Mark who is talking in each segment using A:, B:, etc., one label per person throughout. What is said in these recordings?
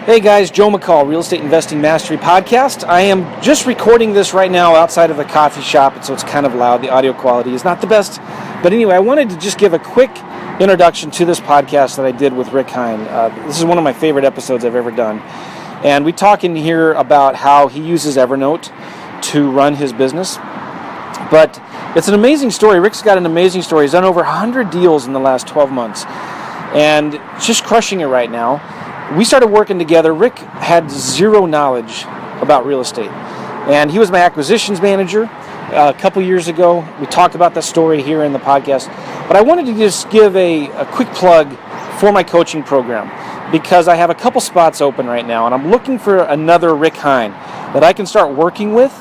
A: Hey guys, Joe McCall, Real Estate Investing Mastery Podcast. I am just recording this right now outside of a coffee shop, and so it's kind of loud. The audio quality is not the best. But anyway, I wanted to just give a quick introduction to this podcast that I did with Rick Hein. This is one of my favorite episodes I've ever done. And we talk in here about how he uses Evernote to run his business. But it's an amazing story. Rick's got an amazing story. He's done over 100 deals in the last 12 months. And just crushing it right now. We started working together. Rick had zero knowledge about real estate. And he was my acquisitions manager a couple years ago. We talk about that story here in the podcast. But I wanted to just give a quick plug for my coaching program because I have a couple spots open right now. And I'm looking for another Rick Hein that I can start working with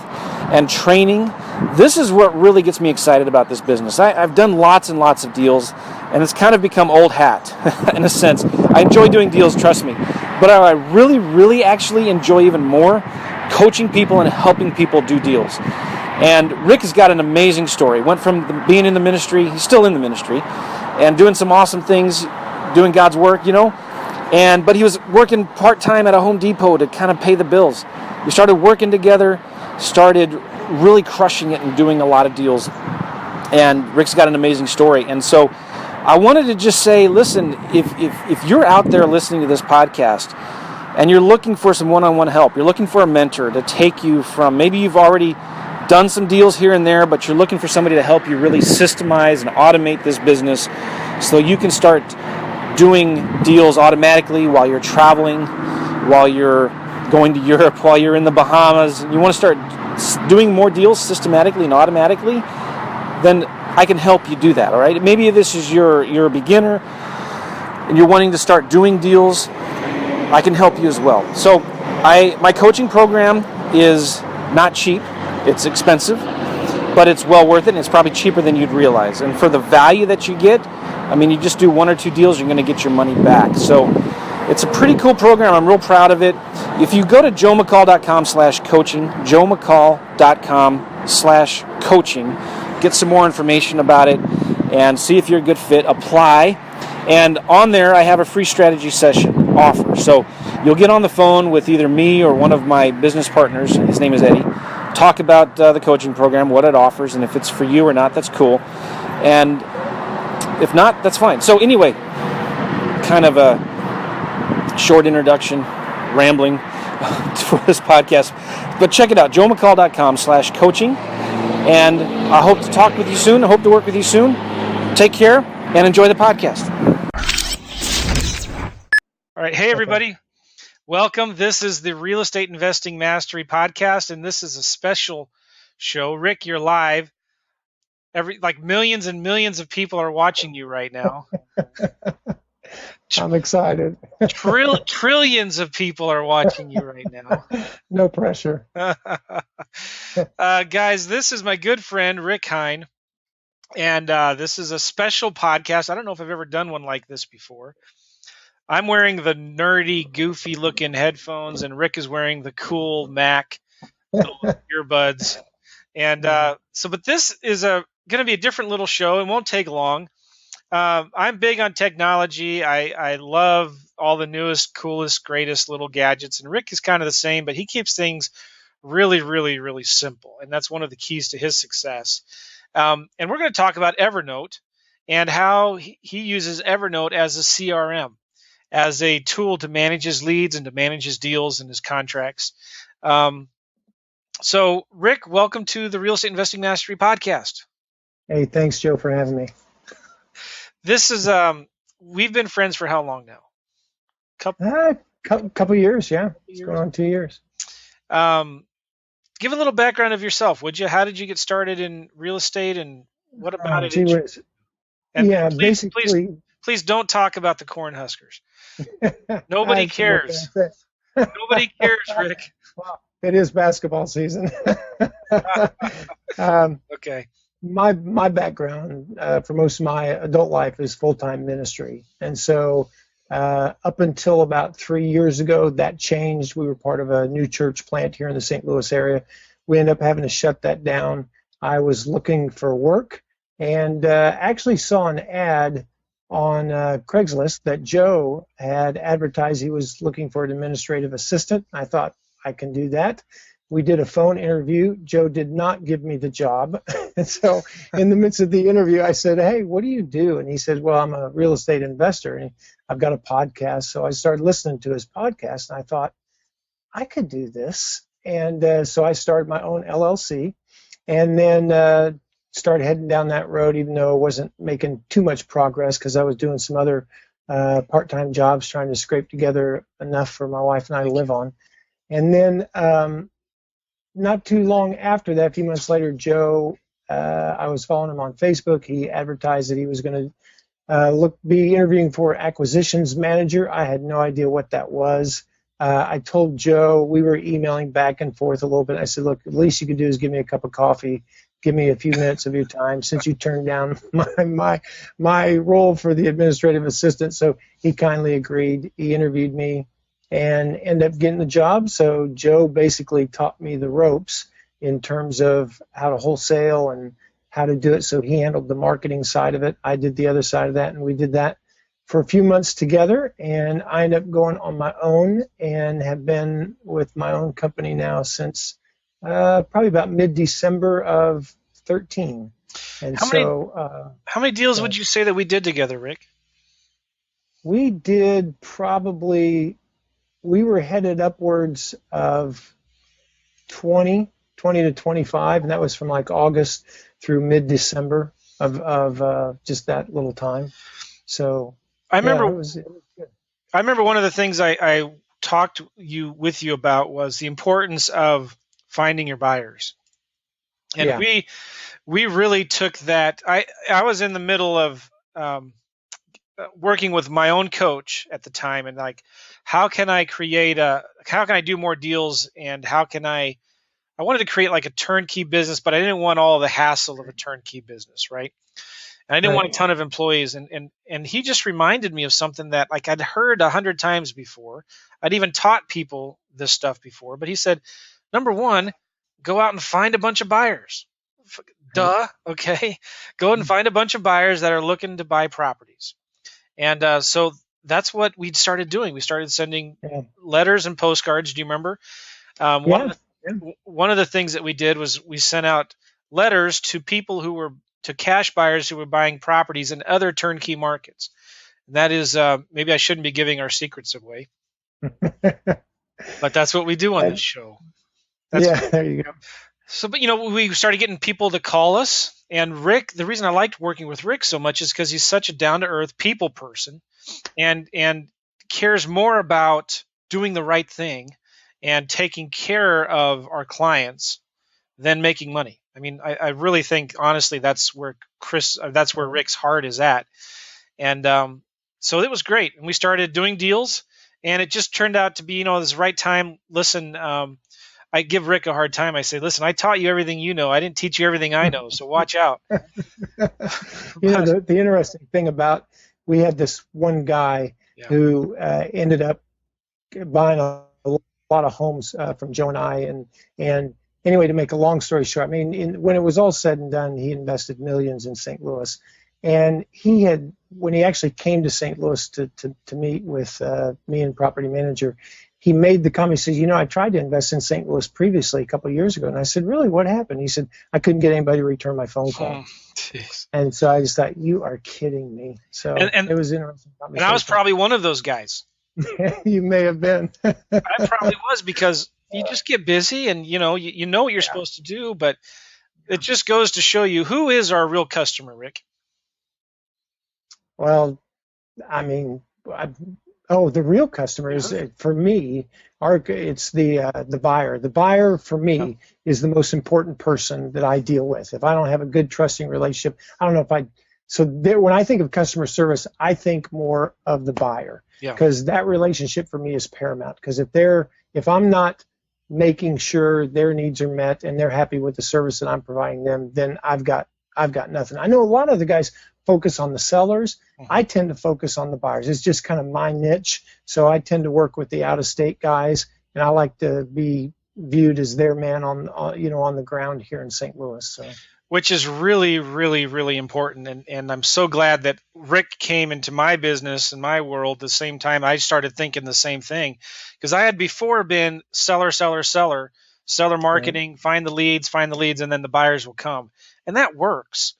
A: and training. This is what really gets me excited about this business. I've done lots and lots of deals, and it's kind of become old hat in a sense. I enjoy doing deals, trust me. But I really actually enjoy even more coaching people and helping people do deals. And Rick has got an amazing story. Went from being in the ministry, he's still in the ministry, and doing some awesome things, doing God's work, but he was working part-time at a Home Depot to kind of pay the bills. We started working together, started really crushing it and doing a lot of deals. And Rick's got an amazing story. And so I wanted to just say, listen, if you're out there listening to this podcast and you're looking for some one-on-one help, you're looking for a mentor to take you from, maybe you've already done some deals here and there, but you're looking for somebody to help you really systemize and automate this business so you can start doing deals automatically while you're traveling, while you're going to Europe, while you're in the Bahamas, and you want to start doing more deals systematically and automatically, then I can help you do that, all right? Maybe this is you're a beginner and you're wanting to start doing deals, I can help you as well. So my coaching program is not cheap, it's expensive, but it's well worth it, and it's probably cheaper than you'd realize. And for the value that you get, you just do one or two deals, you're going to get your money back. So it's a pretty cool program. I'm real proud of it. If you go to joemccall.com/coaching, joemccall.com/coaching, get some more information about it and see if you're a good fit, apply. And on there, I have a free strategy session offer. So you'll get on the phone with either me or one of my business partners, his name is Eddie, talk about the coaching program, what it offers, and if it's for you or not, that's cool. And if not, that's fine. So anyway, kind of a short introduction, rambling for this podcast, but check it out, joemccall.com/coaching, and I hope to talk with you soon. I hope to work with you soon. Take care and enjoy the podcast. All right, hey everybody, welcome. This is the Real Estate Investing Mastery Podcast, and this is a special show. Rick, you're live. Millions and millions of people are watching you right now.
B: I'm excited.
A: Trillions of people are watching you right now.
B: No pressure.
A: Guys, this is my good friend, Rick Hein, and this is a special podcast. I don't know if I've ever done one like this before. I'm wearing the nerdy, goofy-looking headphones, and Rick is wearing the cool Mac earbuds. And but this is going to be a different little show. It won't take long. I'm big on technology. I love all the newest, coolest, greatest little gadgets. And Rick is kind of the same, but he keeps things really, really, really simple. And that's one of the keys to his success. And we're going to talk about Evernote and how he uses Evernote as a CRM, as a tool to manage his leads and to manage his deals and his contracts. So, Rick, welcome to the Real Estate Investing Mastery Podcast.
B: Hey, thanks, Joe, for having me.
A: This is we've been friends for how long now?
B: Couple years, yeah. It's going on 2 years.
A: Give a little background of yourself, would you? How did you get started in real estate, and what about it? And
B: yeah, basically.
A: Please don't talk about the Cornhuskers. Nobody cares. Nobody cares, Rick.
B: Well, it is basketball season.
A: Okay.
B: My background for most of my adult life is full-time ministry. And so up until about 3 years ago, that changed. We were part of a new church plant here in the St. Louis area. We ended up having to shut that down. I was looking for work and actually saw an ad on Craigslist that Joe had advertised he was looking for an administrative assistant. I thought, I can do that. We did a phone interview. Joe did not give me the job. And so in the midst of the interview, I said, hey, what do you do? And he said, well, I'm a real estate investor and I've got a podcast. So I started listening to his podcast and I thought, I could do this. And so I started my own LLC and then started heading down that road, even though I wasn't making too much progress because I was doing some other part-time jobs trying to scrape together enough for my wife and I to live on. And then not too long after that, a few months later, Joe, I was following him on Facebook. He advertised that he was going to be interviewing for acquisitions manager. I had no idea what that was. I told Joe, we were emailing back and forth a little bit. I said, look, the least you could do is give me a cup of coffee. Give me a few minutes of your time since you turned down my role for the administrative assistant. So he kindly agreed. He interviewed me and ended up getting the job. So Joe basically taught me the ropes in terms of how to wholesale and how to do it. So he handled the marketing side of it. I did the other side of that, and we did that for a few months together. And I ended up going on my own and have been with my own company now since probably about mid-December of 13. And
C: how many deals would you say that we did together, Rick?
B: We did probably, we were headed upwards of 20 to 25, and that was from like August through mid-December of just that little time. So
C: I remember,
B: it was good.
C: I remember one of the things I talked with you about was the importance of finding your buyers. And we really took that. I was in the middle of working with my own coach at the time, and like, how can I do more deals, and I wanted to create like a turnkey business, but I didn't want all the hassle of a turnkey business, right? And I didn't want a ton of employees, and he just reminded me of something that like I'd heard 100 times before. I'd even taught people this stuff before, but he said, number one, go out and find a bunch of buyers. Duh. Okay. Go and find a bunch of buyers that are looking to buy properties. And so that's what we started doing. We started sending letters and postcards. Do you remember? One of the things that we did was we sent out letters to people to cash buyers who were buying properties in other turnkey markets. And that is, maybe I shouldn't be giving our secrets away, but that's what we do on this show.
B: There you go.
C: So, but we started getting people to call us, and Rick, the reason I liked working with Rick so much is because he's such a down-to-earth people person and cares more about doing the right thing and taking care of our clients than making money. I mean, I really think, honestly, that's where Rick's heart is at. And so it was great. And we started doing deals, and it just turned out to be, this right time. Listen, I give Rick a hard time. I say, listen, I taught you everything you know. I didn't teach you everything I know, so watch out.
B: The interesting thing about, we had this one guy who ended up buying a lot of homes from Joe and I. And anyway, to make a long story short, I mean, when it was all said and done, he invested millions in St. Louis. And when he actually came to St. Louis to meet with me and property manager, he made the comment, he said, I tried to invest in St. Louis previously a couple of years ago. And I said, really, what happened? He said, I couldn't get anybody to return my phone call. And so I just thought, you are kidding me. So it was interesting.
C: And I was probably one of those guys.
B: You may have been.
C: I probably was, because you just get busy and, you know what you're supposed to do. But it just goes to show you, who is our real customer, Rick?
B: Well, I mean, the real customer is, for me, it's the buyer. The buyer for me is the most important person that I deal with. If I don't have a good trusting relationship, I don't know if when I think of customer service, I think more of the buyer, because that relationship for me is paramount. Because if I'm not making sure their needs are met and they're happy with the service that I'm providing them, then I've got nothing. I know a lot of the guys focus on the sellers. I tend to focus on the buyers. It's just kind of my niche. So I tend to work with the out-of-state guys, and I like to be viewed as their man on the ground here in St. Louis. So.
C: which is really, really, really important. And I'm so glad that Rick came into my business and my world the same time I started thinking the same thing. Because I had before been seller
B: Right.
C: marketing, find the leads, and then the buyers will come. And that works.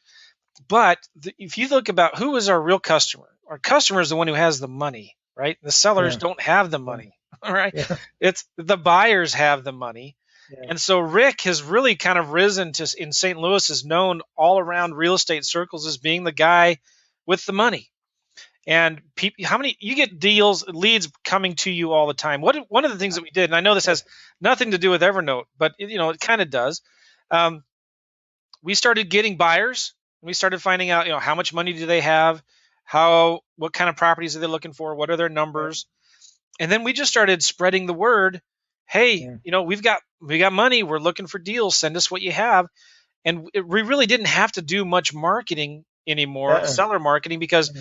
C: But if you look about who is our real customer is the one who has the money, right? The sellers
B: Yeah.
C: don't have the
B: Yeah.
C: money, all right?
B: Yeah.
C: It's the buyers have the money.
B: Yeah.
C: And so Rick has really kind of risen to in St. Louis is known all around real estate circles as being the guy with the money. And people, how many you get leads coming to you all the time? One of the things that we did, and I know this has nothing to do with Evernote, but it kind of does. Um, we started getting buyers. We started finding out, how much money do they have, what kind of properties are they looking for, what are their
B: Right.
C: numbers, and then we just started spreading the word. Hey,
B: Yeah.
C: we got money. We're looking for deals. Send us what you have. And we really didn't have to do much marketing anymore,
B: Uh-uh.
C: seller marketing, because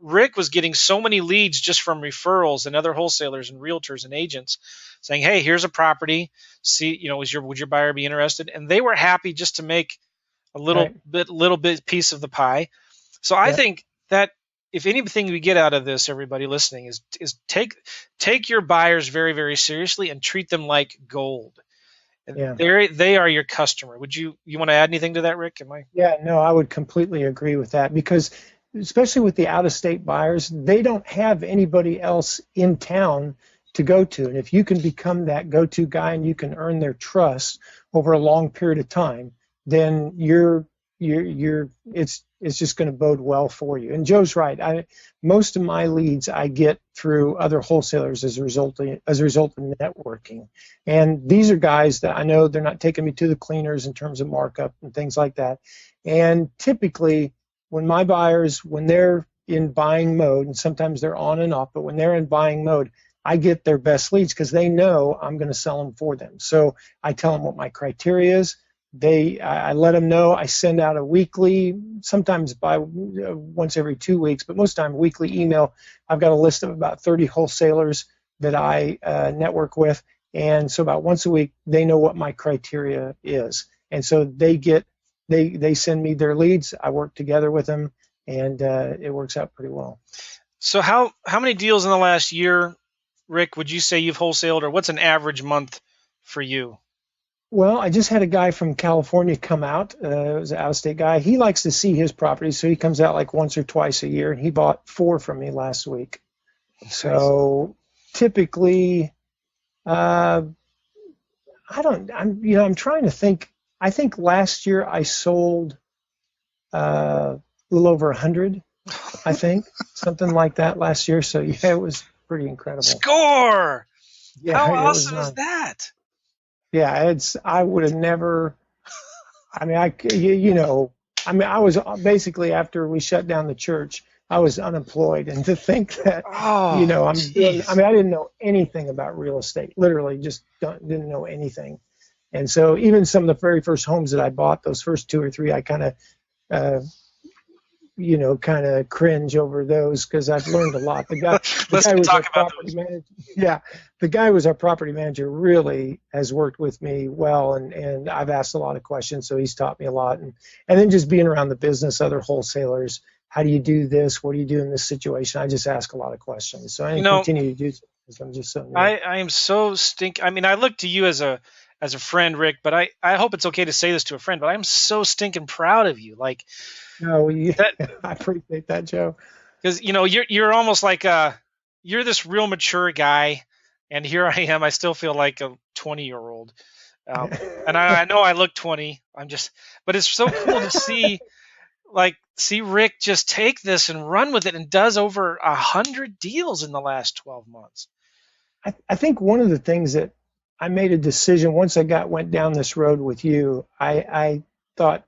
C: Rick was getting so many leads just from referrals and other wholesalers and realtors and agents saying, "Hey, here's a property. See, would your buyer be interested?" And they were happy just to make a
B: Right.
C: little bit piece of the pie. So I
B: Yeah.
C: think that if anything we get out of this, everybody listening, is take your buyers very, very seriously and treat them like gold. And
B: Yeah.
C: they are your customer. Would you want to add anything to that, Rick? Am I?
B: Yeah, no, I would completely agree with that because especially with the out-of-state buyers, they don't have anybody else in town to go to. And if you can become that go-to guy and you can earn their trust over a long period of time, then it's just going to bode well for you. And Joe's right. Most of my leads I get through other wholesalers as a result of networking. And these are guys that I know they're not taking me to the cleaners in terms of markup and things like that. And typically, when my buyers, when they're in buying mode, and sometimes they're on and off, but when they're in buying mode, I get their best leads because they know I'm going to sell them for them. So I tell them what my criteria is. I let them know. I send out a weekly, sometimes by once every 2 weeks, but most time weekly email. I've got a list of about 30 wholesalers that I network with, and so about once a week they know what my criteria is, and so they send me their leads. I work together with them, and it works out pretty well.
C: So how many deals in the last year, Rick, would you say you've wholesaled, or what's an average month for you?
B: Well, I just had a guy from California come out. It was an out-of-state guy. He likes to see his properties, so he comes out like once or twice a year, and he bought 4 from me last week. So typically, I'm trying to think. I think last year I sold a little over 100, I think, something like that last year. So yeah, it was pretty incredible.
C: Score!
B: Yeah,
C: How
B: it was
C: awesome is that?
B: Yeah, I would have never. I mean, I was basically after we shut down the church, I was unemployed, and to think that,
C: Oh,
B: I didn't know anything about real estate, literally just didn't know anything. And so even some of the very first homes that I bought, those first 2 or 3, I kind of, uh, kind of cringe over those because I've learned a lot. The
C: let's
B: guy was our
C: talk about
B: property
C: those.
B: manager. Yeah, the guy was our property manager. Really has worked with me well, and I've asked a lot of questions, so he's taught me a lot. And then just being around the business, other wholesalers. How do you do this? What do you do in this situation? I just ask a lot of questions. So I continue to do so because I'm just so new.
C: I am so I mean, I look to you as a friend, Rick, but I hope it's okay to say this to a friend, but I'm so stinking proud of you. Like
B: No,
C: that,
B: I appreciate that, Joe.
C: because you're almost like you're this real mature guy, and here I am. I still feel like a 20-year-old, and I know I look 20. But it's so cool to see Rick just take this and run with it, and does over 100 deals in the last 12 months.
B: I think one of the things that I made a decision once I went down this road with you, I thought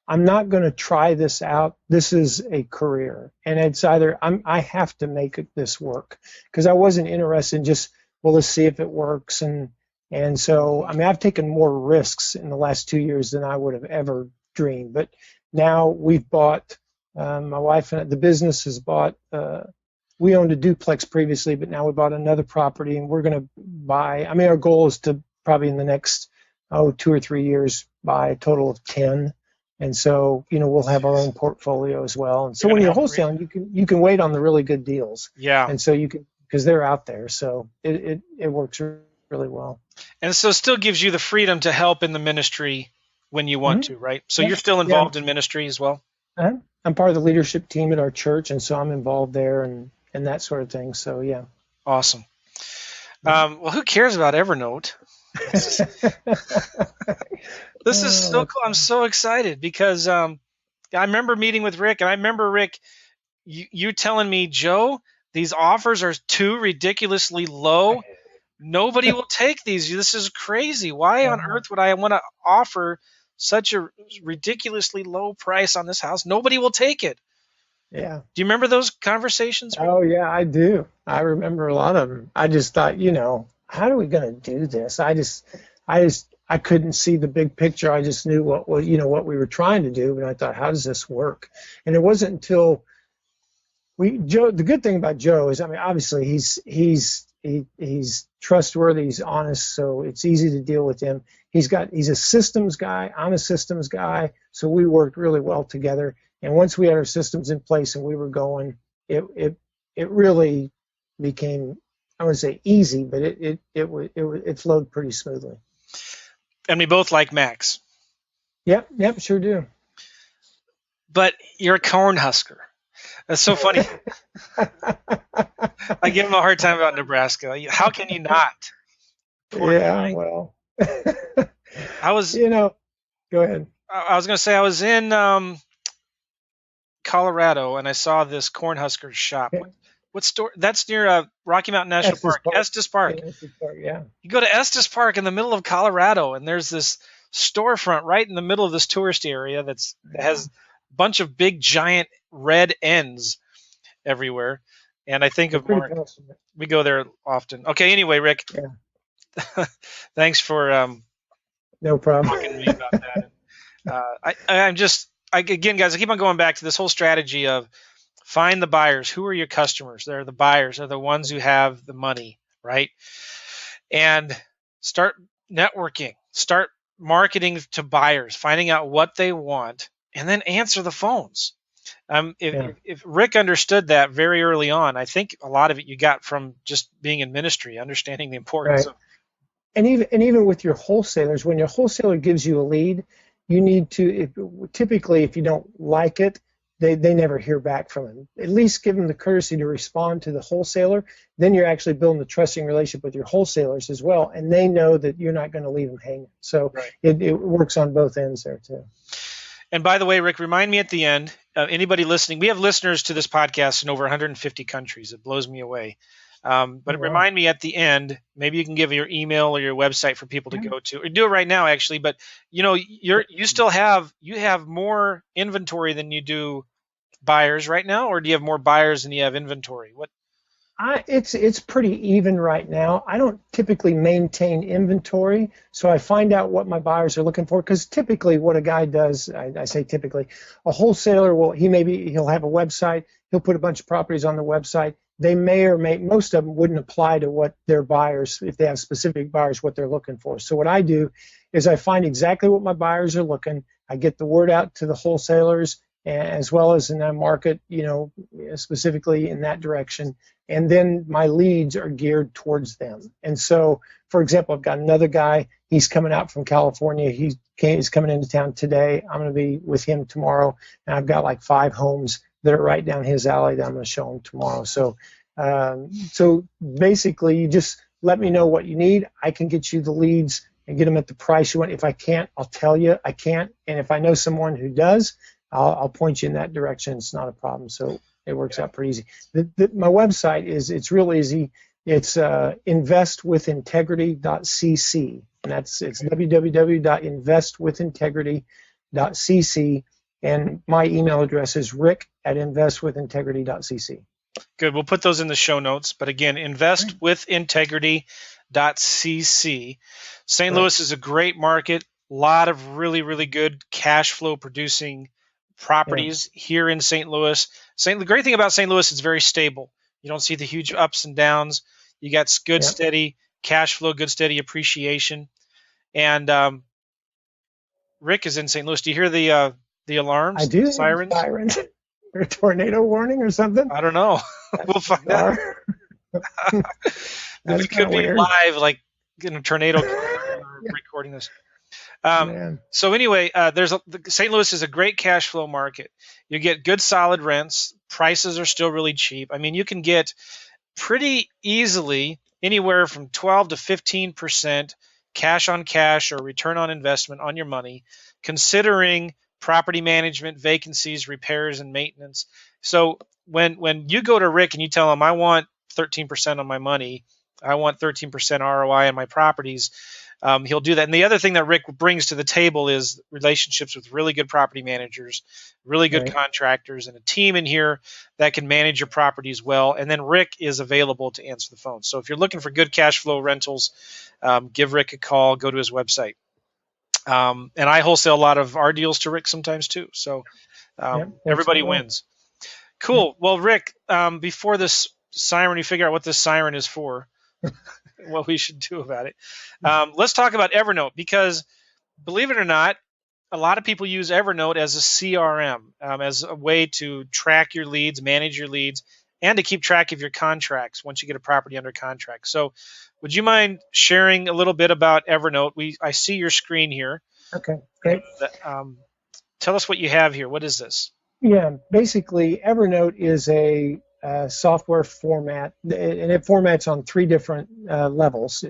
B: I'm not going to try this out. This is a career, and it's either I have to make this work because I wasn't interested in just, well, let's see if it works. And so, I mean, I've taken more risks in the last 2 years than I would have ever dreamed. But now we've bought, my wife and the business has bought, we owned a duplex previously, but now we bought another property, and we're going to buy, I mean, our goal is to probably in the next, 2 or 3 years buy a total of 10. And so, we'll have our own portfolio as well. And so
C: You're
B: when
C: gonna
B: you're
C: have
B: wholesaling, you can wait on the really good deals.
C: yeah.
B: And so you can, because they're out there. So it works really well.
C: And so it still gives you the freedom to help in the ministry when you want to, right? So you're still involved in ministry as well?
B: I'm part of the leadership team at our church, and so I'm involved there and that sort of thing. So, yeah.
C: Awesome. Well, who cares about Evernote? This is so cool. I'm so excited because I remember meeting with Rick, and I remember, Rick, you telling me, Joe, these offers are too ridiculously low. Nobody will take these. This is crazy. Why on earth would I want to offer such a ridiculously low price on this house? Nobody will take it.
B: Yeah.
C: Do you remember those conversations, Rick?
B: Oh, yeah, I do. I remember a lot of them. I just thought, how are we going to do this? I couldn't see the big picture. I just knew what we were trying to do, and I thought, how does this work? And it wasn't until Joe. The good thing about Joe is, obviously he's trustworthy, he's honest, so it's easy to deal with him. He's a systems guy. I'm a systems guy, so we worked really well together. And once we had our systems in place and we were going, it really became, I wouldn't say easy, but it flowed pretty smoothly.
C: And we both like Max.
B: Yep, sure do.
C: But you're a corn husker. That's so funny. I give him a hard time about Nebraska. How can you not?
B: Well.
C: I was.
B: Go ahead.
C: I was going to say I was in Colorado and I saw this Cornhusker shop. What store? That's near Rocky Mountain National Park. Estes Park.
B: Yeah.
C: You go to Estes Park in the middle of Colorado, and there's this storefront right in the middle of this tourist area that has a bunch of big, giant red ends everywhere. And I think of Mark. We go there often. Okay. Anyway, Rick.
B: Yeah.
C: Thanks for
B: no problem
C: talking to me about that. Again, guys, I keep on going back to this whole strategy of find the buyers. Who are your customers? They're the buyers. They're the ones who have the money, right? And start networking. Start marketing to buyers, finding out what they want, and then answer the phones. If Rick understood that very early on, I think a lot of it you got from just being in ministry, understanding the importance of.
B: And even with your wholesalers, when your wholesaler gives you a lead, you need to, typically, if you don't like it, they never hear back from him. At least give them the courtesy to respond to the wholesaler. Then you're actually building a trusting relationship with your wholesalers as well, and they know that you're not going to leave them hanging. So it works on both ends there too.
C: And by the way, Rick, remind me at the end, anybody listening, we have listeners to this podcast in over 150 countries. It blows me away. But remind me at the end, maybe you can give your email or your website for people to go to, or do it right now actually. But you have more inventory than you do buyers right now, or do you have more buyers than you have inventory? What?
B: It's pretty even right now. I don't typically maintain inventory, so I find out what my buyers are looking for. Because typically, what a guy does, I say typically, a wholesaler he'll have a website. He'll put a bunch of properties on the website. They most of them wouldn't apply to what their buyers, if they have specific buyers, what they're looking for. So what I do is I find exactly what my buyers are looking. I get the word out to the wholesalers, as well as in that market, specifically in that direction. And then my leads are geared towards them. And so, for example, I've got another guy. He's coming out from California. He's coming into town today. I'm going to be with him tomorrow. And I've got like 5 homes that are right down his alley that I'm going to show him tomorrow. So basically, you just let me know what you need. I can get you the leads and get them at the price you want. If I can't, I'll tell you I can't. And if I know someone who does, I'll point you in that direction. It's not a problem. So it works out pretty easy. My website it's real easy. It's investwithintegrity.cc, and it's www.investwithintegrity.cc, and my email address is rick@investwithintegrity.cc.
C: Good. We'll put those in the show notes. But again, investwithintegrity.cc. St. Louis is a great market. A lot of really, really good cash flow producing properties here in St. Louis. The great thing about St. Louis, it's very stable. You don't see the huge ups and downs. You got good, steady cash flow, good, steady appreciation. And Rick is in St. Louis. Do you hear the The alarms,
B: I do.
C: sirens?
B: Sirens. Or a tornado warning or something?
C: I don't know. We'll find out.
B: That's
C: We
B: kind
C: could
B: of
C: be
B: weird.
C: live, like in a tornado when we're recording this.
B: Man.
C: So anyway, St. Louis is a great cash flow market. You get good solid rents. Prices are still really cheap. I mean, you can get pretty easily anywhere from 12 to 15% cash on cash or return on investment on your money, considering property management, vacancies, repairs, and maintenance. So when you go to Rick and you tell him, I want 13% on my money, I want 13% ROI on my properties, he'll do that. And the other thing that Rick brings to the table is relationships with really good property managers, really good contractors, and a team in here that can manage your properties well. And then Rick is available to answer the phone. So if you're looking for good cash flow rentals, give Rick a call, go to his website. And I wholesale a lot of our deals to Rick sometimes too. So everybody wins. Cool. Well, Rick, before this siren, you figure out what this siren is for, what we should do about it. Let's talk about Evernote, because believe it or not, a lot of people use Evernote as a CRM, as a way to track your leads, manage your leads, and to keep track of your contracts once you get a property under contract. So would you mind sharing a little bit about Evernote? I see your screen here.
B: Okay, great.
C: Tell us what you have here. What is this?
B: Yeah, basically, Evernote is a software format, and it formats on 3 different levels.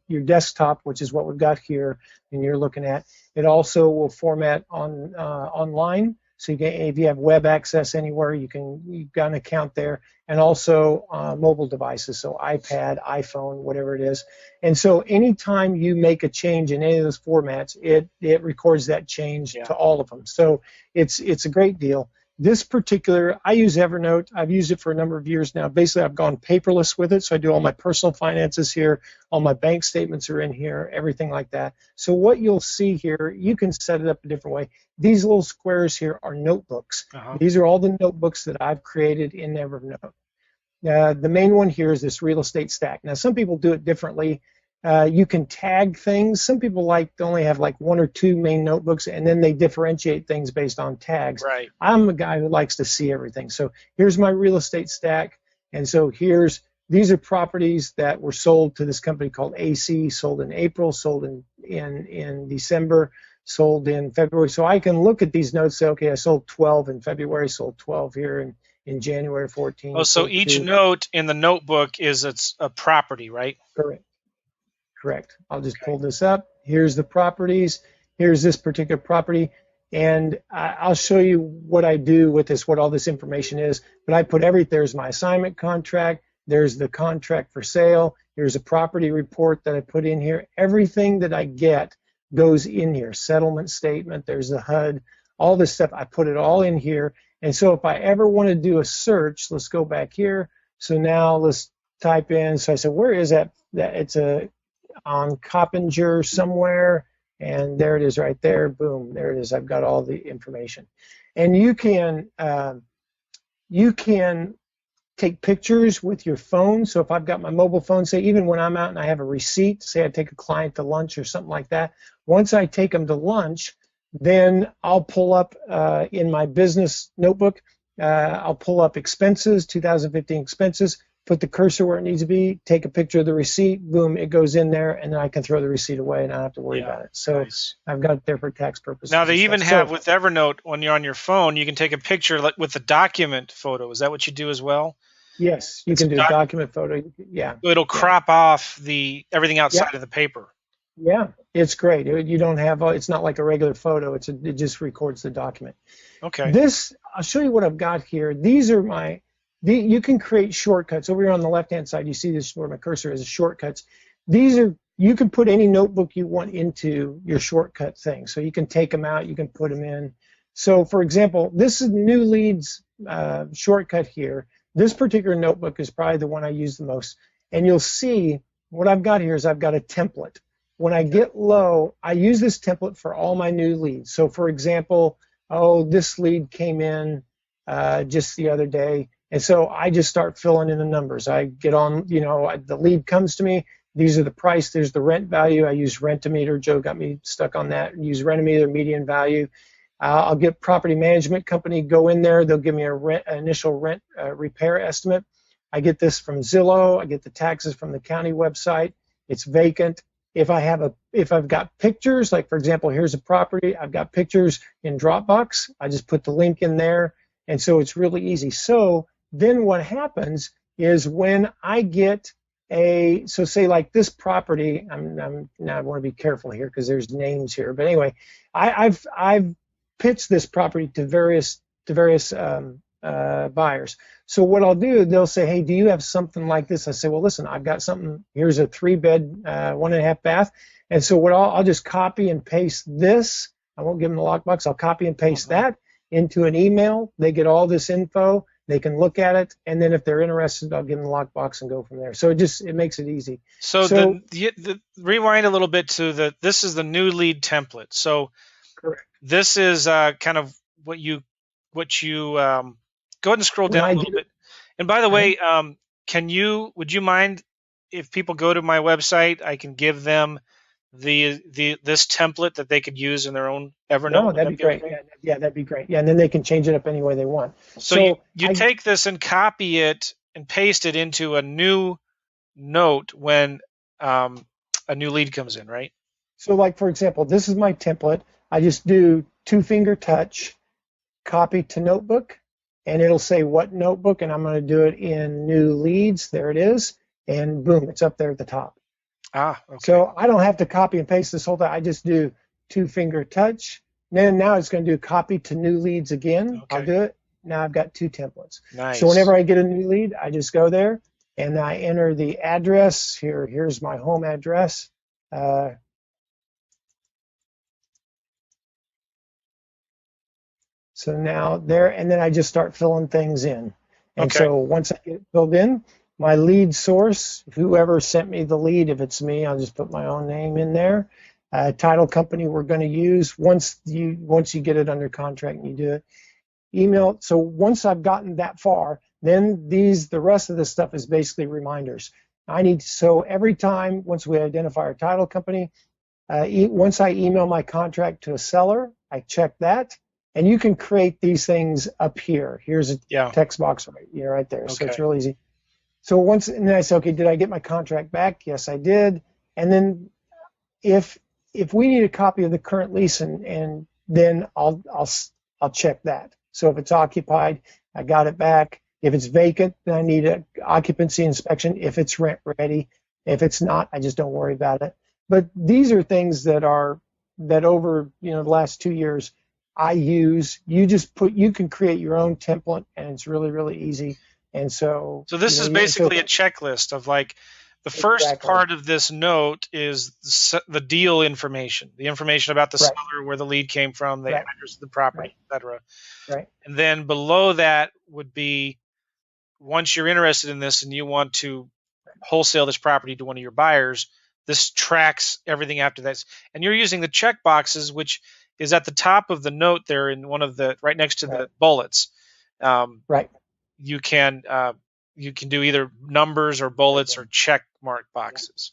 B: Your desktop, which is what we've got here, and you're looking at. It also will format on online, so if you have web access anywhere, you've got an account there, and also mobile devices, so iPad, iPhone, whatever it is. And so anytime you make a change in any of those formats, it records that change to all of them. So it's a great deal. This particular, I use Evernote. I've used it for a number of years now. Basically, I've gone paperless with it, so I do all my personal finances here. All my bank statements are in here, everything like that. So what you'll see here, you can set it up a different way. These little squares here are notebooks. These are all the notebooks that I've created in Evernote. The main one here is this real estate stack. Now, some people do it differently. You can tag things. Some people like to only have like 1 or 2 main notebooks, and then they differentiate things based on tags.
C: Right.
B: I'm a guy who likes to see everything. So here's my real estate stack, and so these are properties that were sold to this company called AC, sold in April, sold in December, sold in February. So I can look at these notes, say, okay, I sold 12 in February, sold 12 here in January 14.
C: Oh, so each note in the notebook is a property, right?
B: Correct. I'll just pull this up. Here's the properties. Here's this particular property. And I'll show you what I do with this, what all this information is. But I put everything. There's my assignment contract. There's the contract for sale. Here's a property report that I put in here. Everything that I get goes in here. Settlement statement. There's the HUD. All this stuff. I put it all in here. And so if I ever want to do a search, let's go back here. So now let's type in. So I said, where is that? It's on Coppinger somewhere, and there it is right there. Boom, there it is. I've got all the information. And you can take pictures with your phone. So if I've got my mobile phone, say even when I'm out and I have a receipt, say I take a client to lunch or something like that, once I take them to lunch, then I'll pull up in my business notebook, I'll pull up expenses, 2015 expenses, put the cursor where it needs to be, take a picture of the receipt, boom, it goes in there, and then I can throw the receipt away and I don't have to worry about it. So I've got it there for tax purposes.
C: Now, they even have with Evernote, when you're on your phone, you can take a picture with the document photo. Is that what you do as well?
B: Yes, you can do document photo. Yeah.
C: So it'll crop off everything outside of the paper.
B: Yeah, it's great. You don't have, it's not like a regular photo. It just records the document. Okay. I'll show you what I've got here. These are you can create shortcuts. Over here on the left-hand side, you see this where my cursor is, shortcuts. You can put any notebook you want into your shortcut thing. So you can take them out, you can put them in. So for example, this is new leads shortcut here. This particular notebook is probably the one I use the most. And you'll see what I've got here is I've got a template. When I get low, I use this template for all my new leads. So for example, this lead came in just the other day. And so I just start filling in the numbers. I get on, the lead comes to me. These are the price. There's the rent value. I use Rent-O-Meter. Joe got me stuck on that. Use Rent-O-Meter, median value. I'll get property management company, go in there. They'll give me initial rent repair estimate. I get this from Zillow. I get the taxes from the county website. It's vacant. If I've got pictures, like for example, here's a property, I've got pictures in Dropbox. I just put the link in there, and so it's really easy. So then what happens is when I get so say like this property, now I want to be careful here because there's names here, but anyway, I've pitched this property to various buyers. So what I'll do, they'll say, hey, do you have something like this? I say, well, listen, I've got something. Here's a 3-bed, 1.5 bath. And so what I'll just copy and paste this. I won't give them the lockbox. I'll copy and paste that into an email. They get all this info. They can look at it. And then if they're interested, I'll give them the lockbox and go from there. So it makes it easy.
C: So the rewind a little bit to this is the new lead template. So
B: correct.
C: This is kind of what you go ahead and scroll down a little bit. And by the way, would you mind if people go to my website, I can give them this template that they could use in their own Evernote?
B: No, that'd be great. Yeah, that'd be great. Yeah, and then they can change it up any way they want.
C: So you take this and copy it and paste it into a new note when a new lead comes in, right?
B: So like, for example, this is my template. I just do 2-finger touch, copy to notebook, and it'll say what notebook, and I'm going to do it in new leads. There it is, and boom, it's up there at the top.
C: Okay.
B: So I don't have to copy and paste this whole thing. I just do 2-finger touch. Then now it's going to do copy to new leads again. Okay. I'll do it. Now I've got 2 templates.
C: Nice.
B: So whenever I get a new lead, I just go there and I enter the address. Here's my home address. So now there, and then I just start filling things in. And so once I get it filled in, my lead source, whoever sent me the lead, if it's me, I'll just put my own name in there. Title company we're going to use once you get it under contract and you do it. Email. So once I've gotten that far, then the rest of this stuff is basically reminders. So every time, once we identify our title company, once I email my contract to a seller, I check that. And you can create these things up here. Here's a text box right there. So it's real easy. So and then I say, okay, did I get my contract back? Yes, I did. And then if we need a copy of the current lease, and then I'll check that. So if it's occupied, I got it back. If it's vacant, then I need an occupancy inspection. If it's rent ready, if it's not, I just don't worry about it. But these are things that over the last 2 years I use. You can create your own template, and it's really, really easy. And so
C: this is basically a checklist of like the first part of this note is the deal information, the information about the seller, where the lead came from, the address of the property, etc.
B: Right.
C: And then below that would be, once you're interested in this and you want to wholesale this property to one of your buyers, this tracks everything after that. And you're using the check boxes, which is at the top of the note there in one of the right next to the bullets. You can do either numbers or bullets or check mark boxes.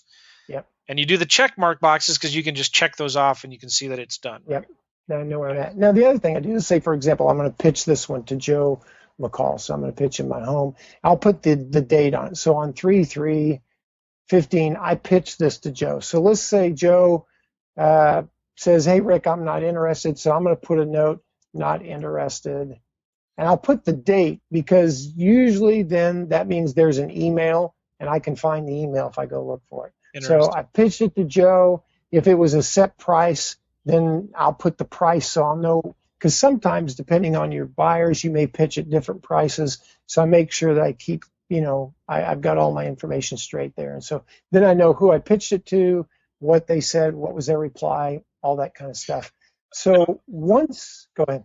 B: Yep.
C: And you do the check mark boxes because you can just check those off and you can see that it's done.
B: Yep. Now I know where I'm at. Now the other thing I do is say, for example, I'm going to pitch this one to Joe McCall. So I'm going to pitch in my home. I'll put the date on it. So on 3/3/15, I pitched this to Joe. So let's say Joe says, hey, Rick, I'm not interested. So I'm going to put a note, not interested. And I'll put the date because usually then that means there's an email and I can find the email if I go look for it. So I pitched it to Joe. If it was a set price, then I'll put the price so I'll know, because sometimes depending on your buyers, you may pitch at different prices. So I make sure that I keep, I've got all my information straight there. And so then I know who I pitched it to, what they said, what was their reply, all that kind of stuff. So go ahead.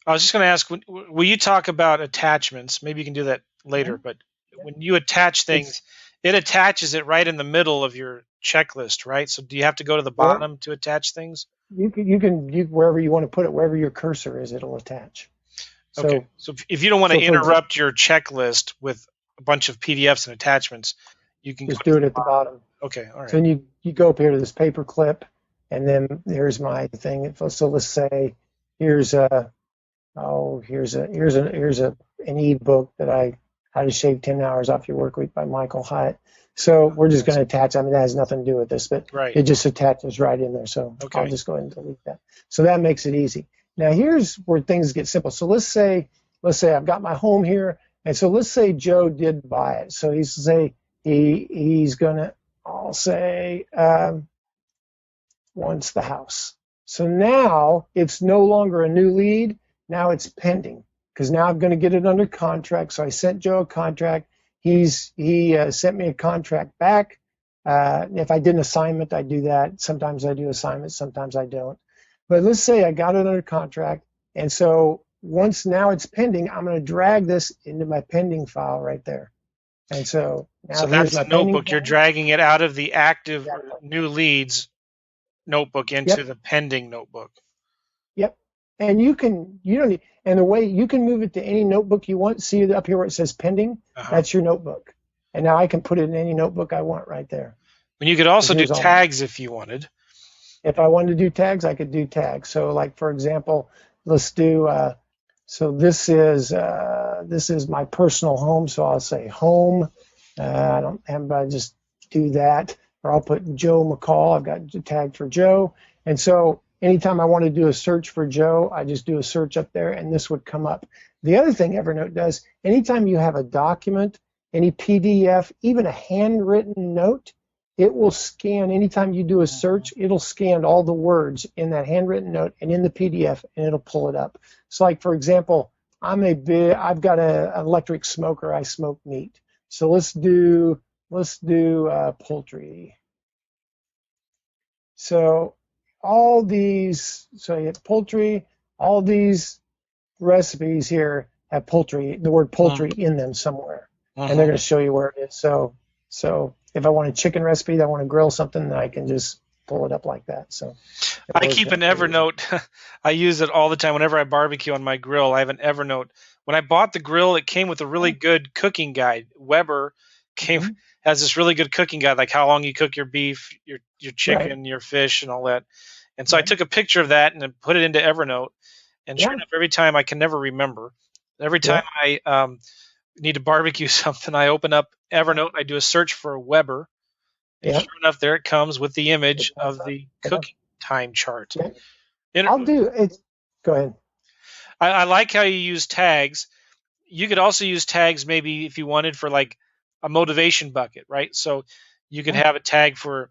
C: I was just going to ask, will you talk about attachments? Maybe you can do that later, but when you attach things, it attaches it right in the middle of your checklist, right? So do you have to go to the bottom to attach things?
B: You can wherever you want to put it, wherever your cursor is, it'll attach.
C: So if you don't want to interrupt your checklist with a bunch of PDFs and attachments, you can
B: just do it at the bottom.
C: Okay, all right.
B: So then you go up here to this paper clip, and then there's my thing. So let's say here's a here's an ebook that How to Shave 10 Hours Off Your Work Week by Michael Hyatt. So we're just going to attach. I mean, that has nothing to do with this, but it just attaches right in there. So I'll just go ahead and delete that. So that makes it easy. Now here's where things get simple. So let's say I've got my home here, and so let's say Joe did buy it. So he's gonna, I'll say, wants the house. So now it's no longer a new lead. Now it's pending, because now I'm going to get it under contract. So I sent Joe a contract. He sent me a contract back. If I did an assignment, I do that. Sometimes I do assignments, sometimes I don't. But let's say I got it under contract, and so once now it's pending, I'm going to drag this into my pending file right there. And so now
C: that's the notebook. You're dragging it out of the active new leads notebook into the pending notebook.
B: Yep. And and the way you can move it to any notebook you want. See up here where it says pending? That's your notebook. And now I can put it in any notebook I want right there.
C: And you could also do tags if you wanted.
B: If I wanted to do tags, I could do tags. So like, for example, let's do, so this is my personal home. So I'll say home. I just do that. Or I'll put Joe McCall. I've got a tag for Joe. And so anytime I want to do a search for Joe, I just do a search up there, and this would come up. The other thing Evernote does, anytime you have a document, any PDF, even a handwritten note, it will scan. Anytime you do a search, it'll scan all the words in that handwritten note and in the PDF, and it'll pull it up. So like, for example, I've got an electric smoker. I smoke meat. So let's do poultry. So all these, so you have poultry, all these recipes here have the word poultry in them somewhere. And they're going to show you where it is. So if I want a chicken recipe, I want to grill something, then I can just pull it up like that. So
C: I keep an Evernote. I use it all the time. Whenever I barbecue on my grill, I have an Evernote. When I bought the grill, it came with a really good cooking guide. Weber has this really good cooking guide, like how long you cook your beef, your chicken, your fish, and all that. And so I took a picture of that and then put it into Evernote. And sure enough, every time, I can never remember. Every time I need to barbecue something, I open up Evernote, I do a search for Weber, and sure enough, there it comes with the image of the cooking time chart.
B: Go ahead.
C: I like how you use tags. You could also use tags maybe if you wanted for like a motivation bucket, right? So you could have a tag for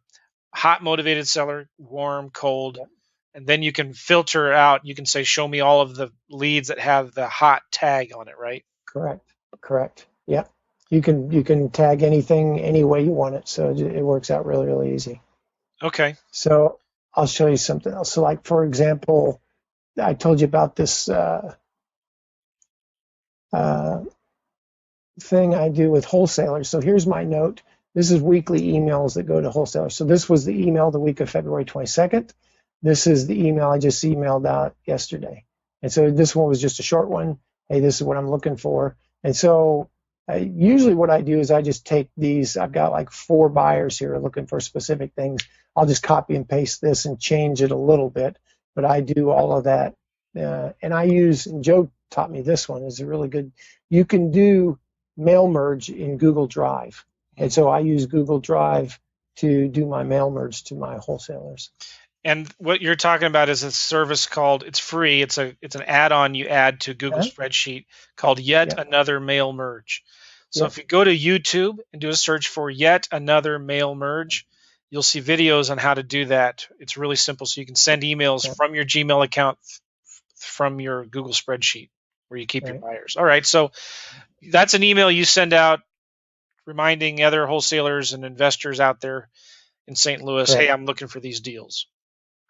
C: hot motivated seller, warm, cold, and then you can filter out. You can say, show me all of the leads that have the hot tag on it, right?
B: Correct. Yeah. You can tag anything any way you want it. So it works out really, really easy.
C: Okay.
B: So I'll show you something else. So like, for example, I told you about this thing I do with wholesalers. So here's my note. This is weekly emails that go to wholesalers. So this was the email the week of February 22nd. This is the email I just emailed out yesterday. And so this one was just a short one. Hey, this is what I'm looking for. And so usually what I do is I just take these. I've got like 4 buyers here looking for specific things. I'll just copy and paste this and change it a little bit. But I do all of that. And Joe taught me this one is a really good. You can do mail merge in Google Drive. And so I use Google Drive to do my mail merge to my wholesalers.
C: And what you're talking about is a service called, it's free. It's an add-on you add to Google Spreadsheet called Yet Another Mail Merge. So if you go to YouTube and do a search for Yet Another Mail Merge, you'll see videos on how to do that. It's really simple. So you can send emails from your Gmail account from your Google Spreadsheet where you keep your buyers. All right. So that's an email you send out reminding other wholesalers and investors out there in St. Louis, hey, I'm looking for these deals.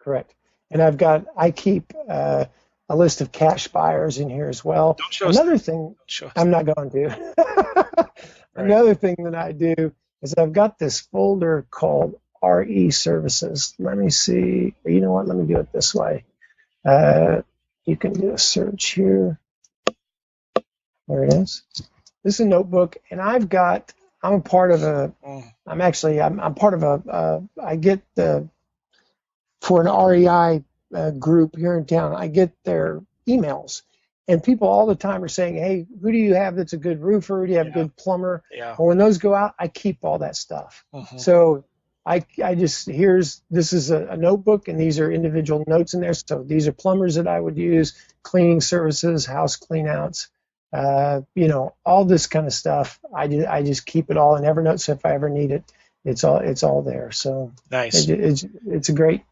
B: Correct. And I keep a list of cash buyers in here as well.
C: Don't show
B: Another
C: us.
B: thing, I'm not going to. Another thing that I do is I've got this folder called RE services. Let me see. You know what? Let me do it this way. You can do a search here. There it is. This is a notebook, and I'm a part of I get for an REI group here in town, I get their emails, and people all the time are saying, "Hey, who do you have that's a good roofer? Do you have a good plumber?"
C: Yeah.
B: Well, when those go out, I keep all that stuff. So I just this is a notebook, and these are individual notes in there. So these are plumbers that I would use, cleaning services, house cleanouts, all this kind of stuff. I just keep it all in Evernote. So if I ever need it, it's all there. So
C: nice.
B: It's a great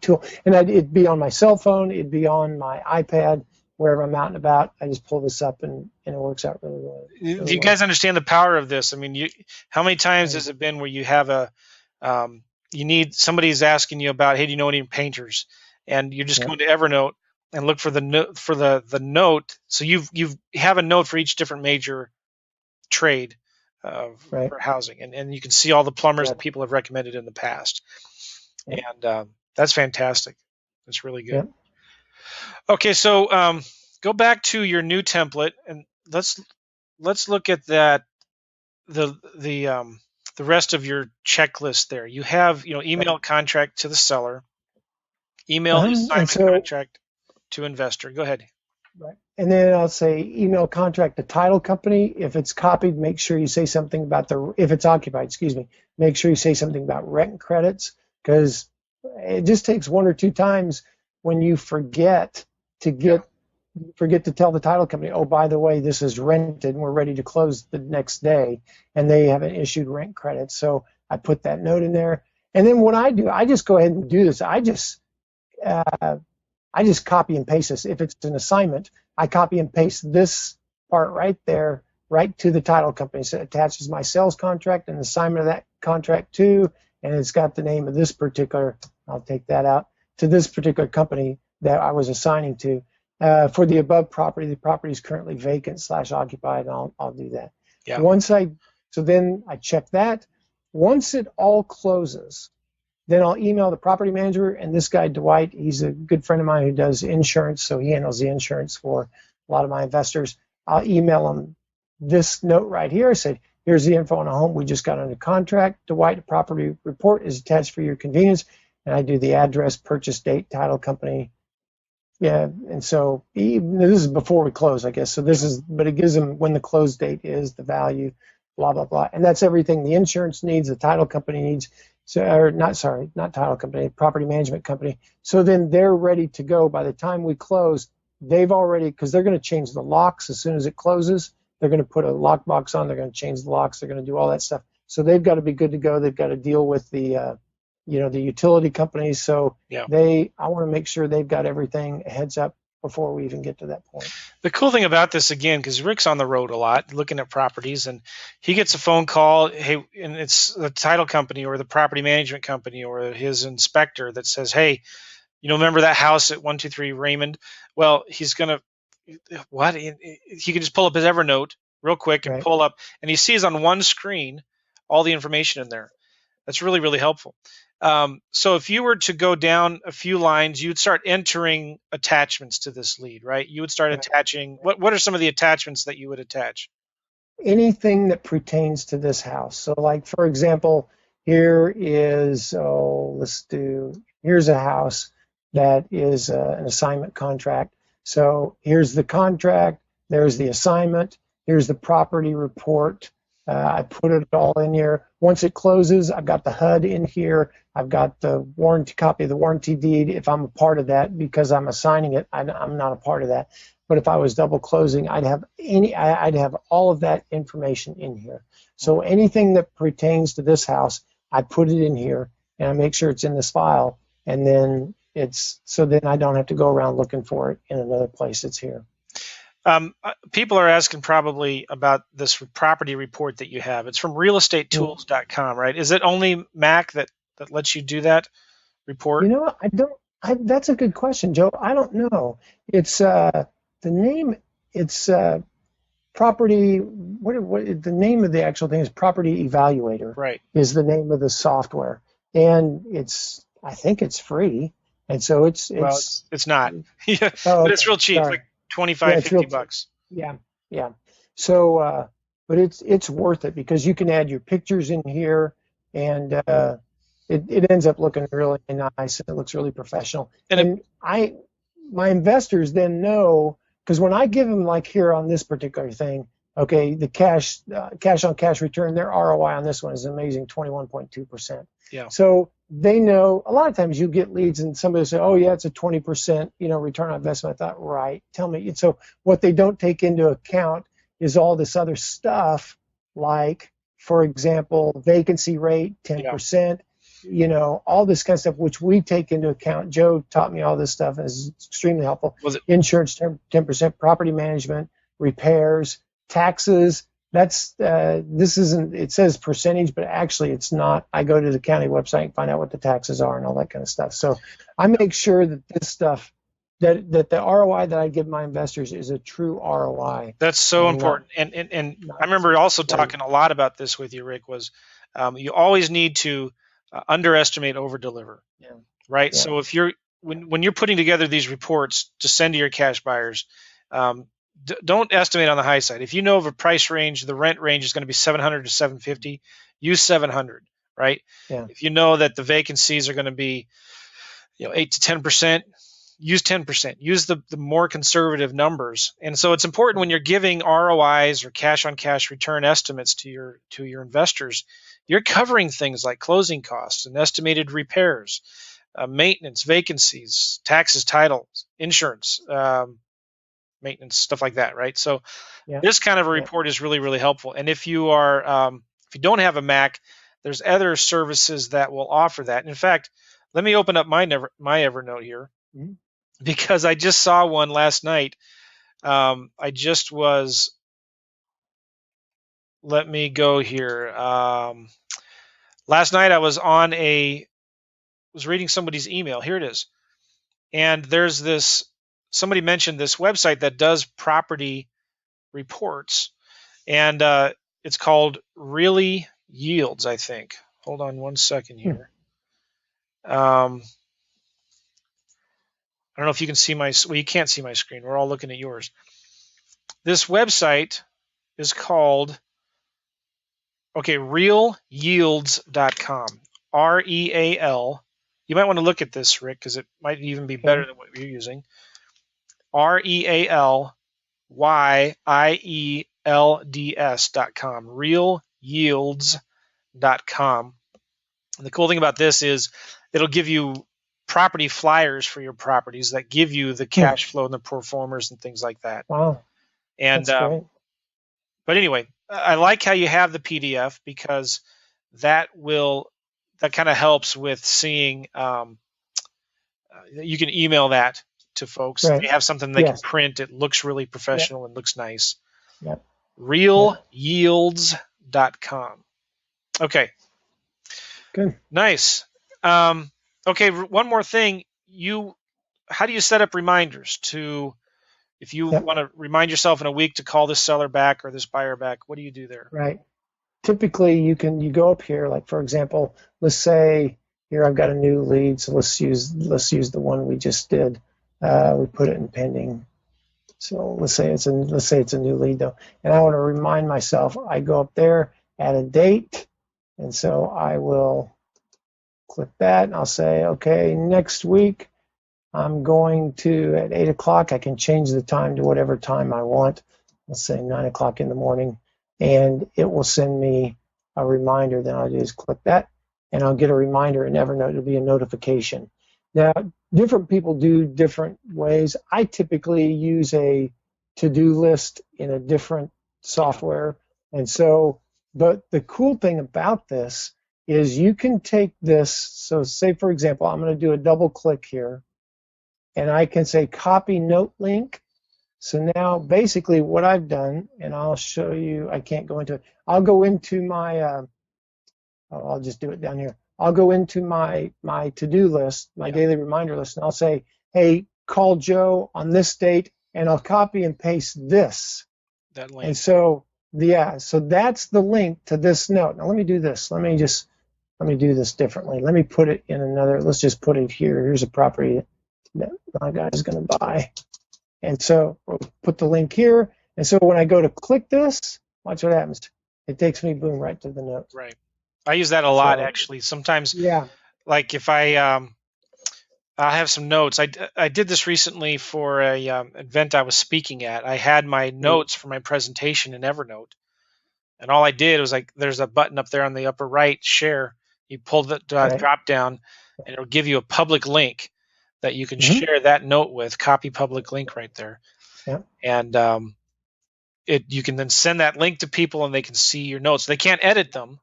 B: tool, and it'd be on my cell phone, it'd be on my iPad, wherever I'm out and about. I just pull this up and it works out really well.
C: Do you guys understand the power of this? I mean, how many times has it been where you have somebody's asking you about, hey, do you know any painters? And you just go into Evernote and look for the note the note. So you have a note for each different major trade for housing, and you can see all the plumbers that people have recommended in the past. And that's fantastic. That's really good. Okay, so go back to your new template, and let's look at that the rest of your checklist there. You have email contract to the seller, email assignment contract to investor. Go ahead.
B: Right. And then I'll say email contract to title company. If it's copied, make sure you say something about if it's occupied, make sure you say something about rent credits, because it just takes one or two times when you forget to tell the title company, oh, by the way, this is rented and we're ready to close the next day, and they haven't issued rent credits. So I put that note in there. And then what I do, I just go ahead and do this. I just copy and paste this. If it's an assignment, I copy and paste this part right there, right to the title company. So it attaches my sales contract and the assignment of that contract too, and it's got the name of this particular, I'll take that out, to this particular company that I was assigning to. For the above property, the property is currently vacant / occupied, and I'll do that.
C: Yeah.
B: So then I check that. Once it all closes, then I'll email the property manager, and this guy, Dwight, he's a good friend of mine who does insurance, so he handles the insurance for a lot of my investors. I'll email him this note right here. I said, here's the info on a home we just got under contract. Dwight, the property report is attached for your convenience, and I do the address, purchase date, title company. Yeah, and so this is before we close, I guess. So but it gives them when the close date is, the value, blah, blah, blah. And that's everything the insurance needs, the title company needs. So, not title company, property management company. So then they're ready to go. By the time we close, they've already, because they're going to change the locks as soon as it closes. They're going to put a lockbox on. They're going to change the locks. They're going to do all that stuff. So they've got to be good to go. They've got to deal with the utility companies. So I want to make sure they've got everything heads up before we even get to that point.
C: The cool thing about this, again, because Rick's on the road a lot looking at properties, and he gets a phone call, hey, and it's the title company or the property management company or his inspector that says, hey, remember that house at 123 Raymond? Well, he's going to, what? He can just pull up his Evernote real quick and pull up, and he sees on one screen all the information in there. That's really, really helpful. So if you were to go down a few lines, you'd start entering attachments to this lead, right? You would start attaching. What are some of the attachments that you would attach?
B: Anything that pertains to this house. So like, for example, here's a house that is an assignment contract. So here's the contract, there's the assignment, here's the property report. I put it all in here. Once it closes, I've got the HUD in here. I've got the warranty copy of the warranty deed. If I'm a part of that, because I'm assigning it, I'm not a part of that. But if I was double closing, I'd have all of that information in here. So anything that pertains to this house, I put it in here, and I make sure it's in this file, and then then I don't have to go around looking for it in another place. It's here.
C: People are asking probably about this property report that you have. It's from realestatetools.com, right? Is it only Mac that lets you do that report?
B: That's a good question, Joe. I don't know. It's the name. It's property. What the name of the actual thing is? Property Evaluator.
C: Right.
B: Is the name of the software, and I think it's free, and so it's
C: not. Yeah, but it's real cheap. Sorry. Like $25-$50.
B: Yeah. So, but it's worth it because you can add your pictures in here, and it ends up looking really nice, and it looks really professional.
C: And
B: My investors then know, because when I give them, like here on this particular thing, okay, the cash on cash return, their ROI on this one is amazing, 21.2%.
C: Yeah.
B: So they know. A lot of times you get leads and somebody will say, oh yeah, it's a 20% return on investment. I thought, right, tell me. And so what they don't take into account is all this other stuff, like, for example, vacancy rate, 10%. All this kind of stuff, which we take into account. Joe taught me all this stuff, and is extremely helpful. Insurance, 10%, property management, repairs, taxes. That's this isn't. It says percentage, but actually it's not. I go to the county website and find out what the taxes are and all that kind of stuff. So I make sure that this stuff, that the ROI that I give my investors is a true ROI.
C: That's so important. And I remember also talking a lot about this with you, Rick. Was you always need to underestimate, over deliver.
B: Yeah.
C: Right.
B: Yeah.
C: So if when you're putting together these reports to send to your cash buyers, don't estimate on the high side. If you know of a price range, the rent range is going to be 700 to 750, use 700, right?
B: Yeah.
C: If you know that the vacancies are going to be 8 to 10%, use 10%. Use the more conservative numbers. And so it's important when you're giving ROIs or cash on cash return estimates to your investors, you're covering things like closing costs and estimated repairs, maintenance, vacancies, taxes, titles, insurance, maintenance, stuff like that, right? So this kind of a report is really, really helpful. And if you don't have a Mac, there's other services that will offer that. In fact, let me open up my Evernote here, because I just saw one last night. Let me go here. Last night I was reading somebody's email. Here it is. And there's somebody mentioned this website that does property reports, and it's called Really Yields, I think. Hold on one second here. I don't know if you can see you can't see my screen. We're all looking at yours. This website is called, realyields.com. REAL. You might want to look at this, Rick, because it might even be better than what you're using. REALYIELDS.com. Realyields.com. And the cool thing about this is it'll give you property flyers for your properties that give you the cash flow and the performers and things like that.
B: Wow.
C: And
B: that's great.
C: But anyway, I like how you have the PDF, because that kind of helps with seeing. You can email that to folks.
B: Right.
C: They have something they can print. It looks really professional and looks nice.
B: Yep.
C: Realyields.com. Okay.
B: Good.
C: Nice. Okay. One more thing. How do you set up reminders if you want to remind yourself in a week to call this seller back or this buyer back? What do you do there?
B: Right. Typically, you go up here. Like, for example, let's say here I've got a new lead. So let's use the one we just did. We put it in pending. So let's say it's a new lead though, and I want to remind myself. I go up there, add a date, and so I will click that, and I'll say, okay, next week I'm going to at 8 o'clock. I can change the time to whatever time I want. Let's say 9 o'clock in the morning, and it will send me a reminder. Then I'll just click that, and I'll get a reminder in Evernote. It'll be a notification. Now, different people do different ways. I typically use a to-do list in a different software. And so, but the cool thing about this is you can take this. So say, for example, I'm going to do a double click here, and I can say copy note link. So now basically what I've done, and I'll show you, I can't go into it. I'll go into my, I'll just do it down here. I'll go into my to-do list, my daily reminder list, and I'll say, hey, call Joe on this date, and I'll copy and paste this.
C: That link.
B: And so, so that's the link to this note. Now let me do this. Let me do this differently. Let me put it in another, let's just put it here. Here's a property that my guy is going to buy. And so we'll put the link here. And so when I go to click this, watch what happens. It takes me, boom, right to the note.
C: Right. I use that a lot, actually. Sometimes like if I have some notes. I did this recently for a event I was speaking at. I had my notes for my presentation in Evernote, and all I did was like, there's a button up there on the upper right, share. You pull the
B: Right.
C: drop down, and it'll give you a public link that you can
B: Mhm.
C: share that note with. Copy public link right there,
B: Yeah.
C: and you can then send that link to people, and they can see your notes. They can't edit them,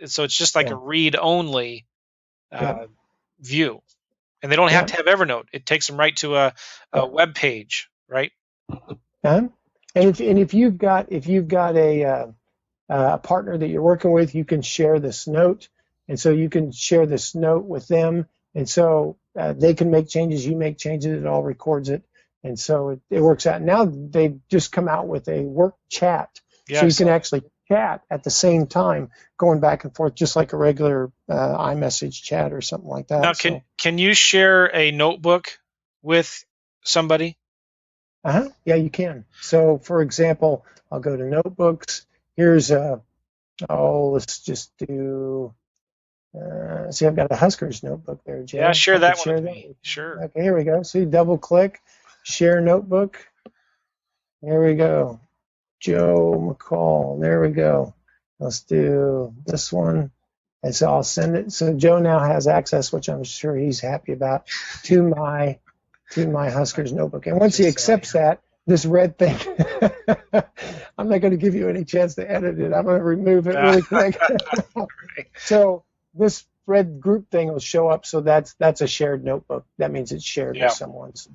C: so it's just like
B: Yeah.
C: a read only
B: Yeah.
C: view. And they don't have
B: Yeah.
C: to have Evernote. It takes them right to a
B: Yeah.
C: web page, right?
B: And if you've got a partner that you're working with, you can share this note, and so you can share this note with them, and so they can make changes, you make changes, it all records it, and so it works out. Now they've just come out with a work chat, so you can actually chat at the same time, going back and forth, just like a regular iMessage chat or something like that.
C: Now, can you share a notebook with somebody?
B: Yeah, you can. So, for example, I'll go to notebooks. Here's let's just do. See, I've got a Huskers notebook there, Jay.
C: Yeah, share
B: I
C: that
B: could
C: one
B: share
C: with
B: that.
C: me. Sure.
B: Okay, here we go. See, double click, share notebook. There we go. Joe McCall. There we go. Let's do this one. And so I'll send it. So Joe now has access, which I'm sure he's happy about, to my Huskers notebook. And once he accepts that, this red thing, I'm not going to give you any chance to edit it. I'm going to remove it really quick. So this red group thing will show up. So that's a shared notebook. That means it's shared with someone. So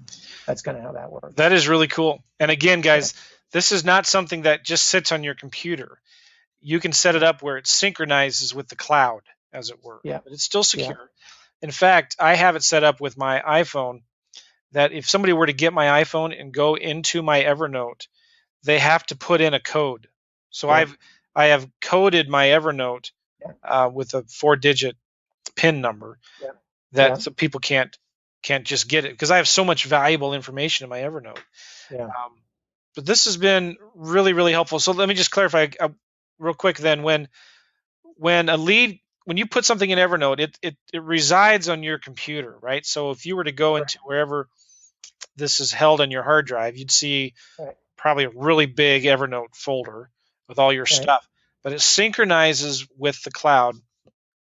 B: that's kind of how that works.
C: That is really cool. And again, guys, this is not something that just sits on your computer. You can set it up where it synchronizes with the cloud, as it were.
B: Yeah.
C: But it's still secure. In fact, I have it set up with my iPhone that if somebody were to get my iPhone and go into my Evernote, they have to put in a code. So I have coded my Evernote with a 4-digit PIN number that so people can't just get it, because I have so much valuable information in my Evernote. But this has been really, really helpful. So let me just clarify real quick then. When you put something in Evernote, it resides on your computer, right? So if you were to go into wherever this is held on your hard drive, you'd see probably a really big Evernote folder with all your stuff. But it synchronizes with the cloud,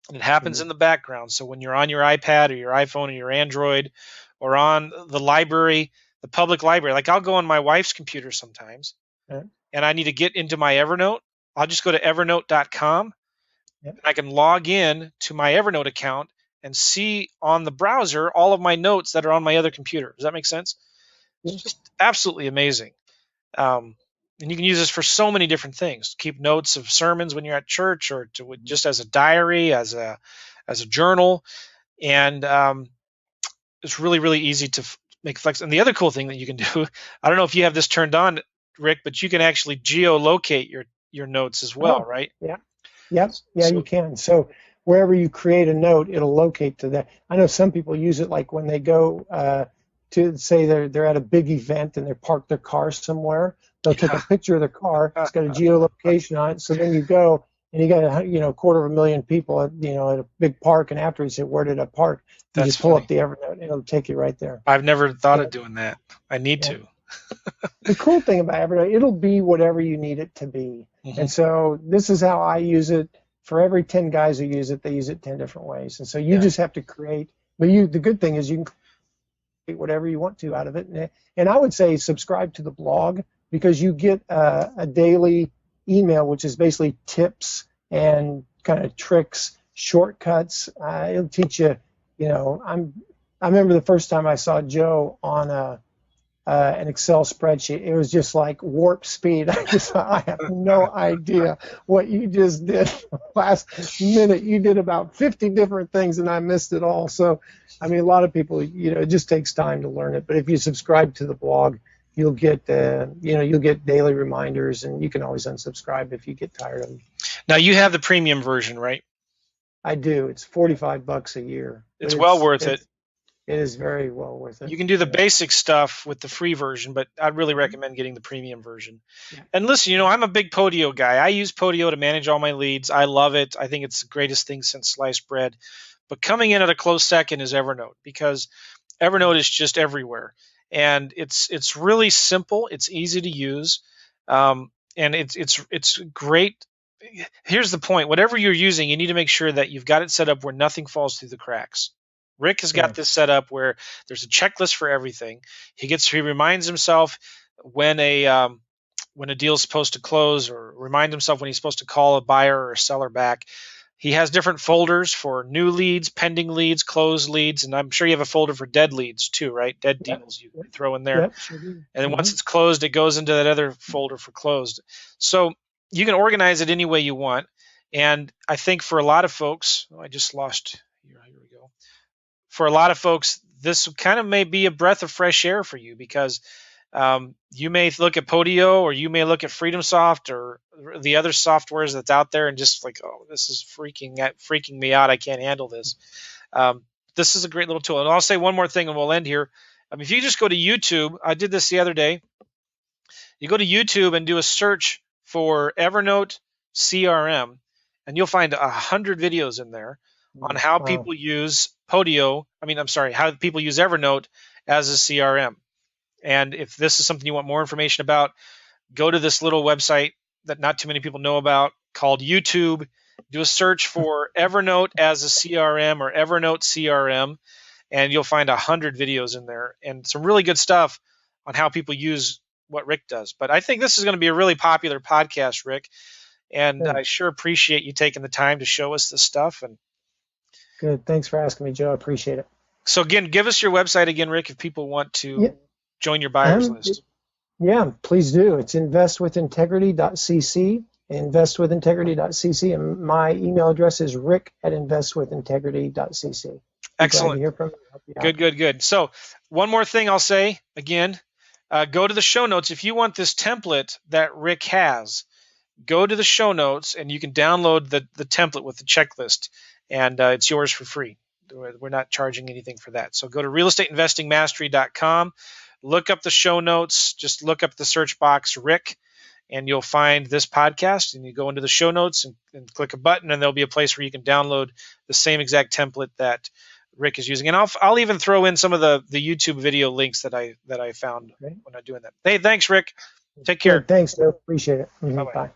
C: and it happens in the background. So when you're on your iPad or your iPhone or your Android or on the library, the public library, like I'll go on my wife's computer sometimes, and I need to get into my Evernote, I'll just go to evernote.com. And I can log in to my Evernote account and see on the browser all of my notes that are on my other computer. Does that make sense? It's just absolutely amazing. And you can use this for so many different things. Keep notes of sermons when you're at church, or just as a diary, as a journal. And it's really, really easy to make flex. And the other cool thing that you can do, I don't know if you have this turned on, Rick, but you can actually geolocate your notes as well, right?
B: Yeah. Yep. Yeah, so, you can. So wherever you create a note, it'll locate to that. I know some people use it like when they go to say they're at a big event and they park their car somewhere. They'll take a picture of their car. It's got a geolocation on it. So then you go and you got a 250,000 people at a big park, and after you say, where did I park? You just pull up the Evernote and it'll take you right there.
C: I've never thought of doing that. I need to.
B: The cool thing about Evernote, it'll be whatever you need it to be. And so this is how I use it. For every 10 guys who use it, they use it 10 different ways. And so you just have to create. But the good thing is you can create whatever you want to out of it. And I would say subscribe to the blog, because you get a daily email, which is basically tips and kind of tricks, shortcuts. It'll teach you. I remember the first time I saw Joe on an Excel spreadsheet. It was just like warp speed. I have no idea what you just did. Last minute, you did about 50 different things, and I missed it all. So, a lot of people, it just takes time to learn it. But if you subscribe to the blog, you'll get, you'll get daily reminders, and you can always unsubscribe if you get tired of them.
C: Now you have the premium version, right?
B: I do. It's $45 a year.
C: It's well worth it.
B: It is very well worth it.
C: You can do the basic stuff with the free version, but I'd really recommend getting the premium version. And listen, I'm a big Podio guy. I use Podio to manage all my leads. I love it. I think it's the greatest thing since sliced bread. But coming in at a close second is Evernote, because Evernote is just everywhere, and it's really simple. It's easy to use, and it's great. Here's the point: whatever you're using, you need to make sure that you've got it set up where nothing falls through the cracks. Rick has got this set up where there's a checklist for everything. He reminds himself when a deal's supposed to close, or remind himself when he's supposed to call a buyer or a seller back. He has different folders for new leads, pending leads, closed leads, and I'm sure you have a folder for dead leads too, right? Dead deals you throw in there.
B: Yep, sure do.
C: And then once it's closed, it goes into that other folder for closed. So you can organize it any way you want. And I think for a lot of folks, I just lost, here we go. For a lot of folks, this kind of may be a breath of fresh air for you, because you may look at Podio, or you may look at FreedomSoft, or the other softwares that's out there, and just like, oh, this is freaking me out. I can't handle this. This is a great little tool. And I'll say one more thing, and we'll end here. If you just go to YouTube, I did this the other day. You go to YouTube and do a search for Evernote CRM, and you'll find 100 videos in there on how people use Podio. How people use Evernote as a CRM. And if this is something you want more information about, go to this little website that not too many people know about called YouTube. Do a search for Evernote as a CRM or Evernote CRM, and you'll find 100 videos in there and some really good stuff on how people use what Rick does. But I think this is going to be a really popular podcast, Rick, and I sure appreciate you taking the time to show us this stuff. And
B: good. Thanks for asking me, Joe. I appreciate it.
C: So again, give us your website again, Rick, if people want to join your buyers list.
B: Yeah, please do. It's investwithintegrity.cc, investwithintegrity.cc, and my email address is rick@investwithintegrity.cc.
C: Excellent.
B: Hear from you.
C: Good. So one more thing I'll say again, go to the show notes. If you want this template that Rick has, go to the show notes and you can download the template with the checklist, and it's yours for free. We're not charging anything for that. So go to realestateinvestingmastery.com. Look up the show notes. Just look up the search box Rick, and you'll find this podcast. And you go into the show notes and click a button, and there'll be a place where you can download the same exact template that Rick is using. And I'll even throw in some of the YouTube video links that I found when I'm doing that. Hey, thanks, Rick. Take care.
B: Good, thanks, Joe. Appreciate it.
C: Bye-bye.
B: Bye.